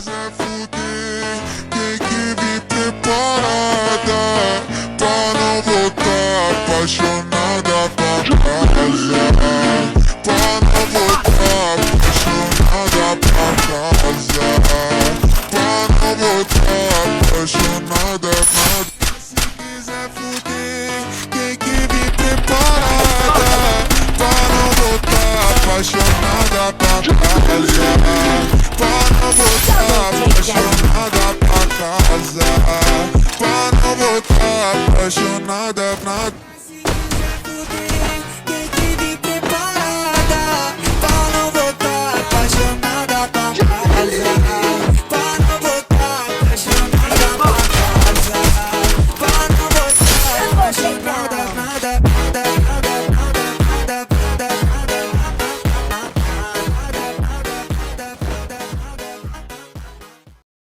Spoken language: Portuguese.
quiser fuder, tem que vir preparada pra não voltar apaixonada pra casa. Pra não voltar apaixonada pra casa. Pra não voltar apaixonada pra casa. Se quiser fuder, tem que vir preparada pra não voltar apaixonada pra casa. Pra não voltar apaixonada pra casa. Pra não voltar apaixonada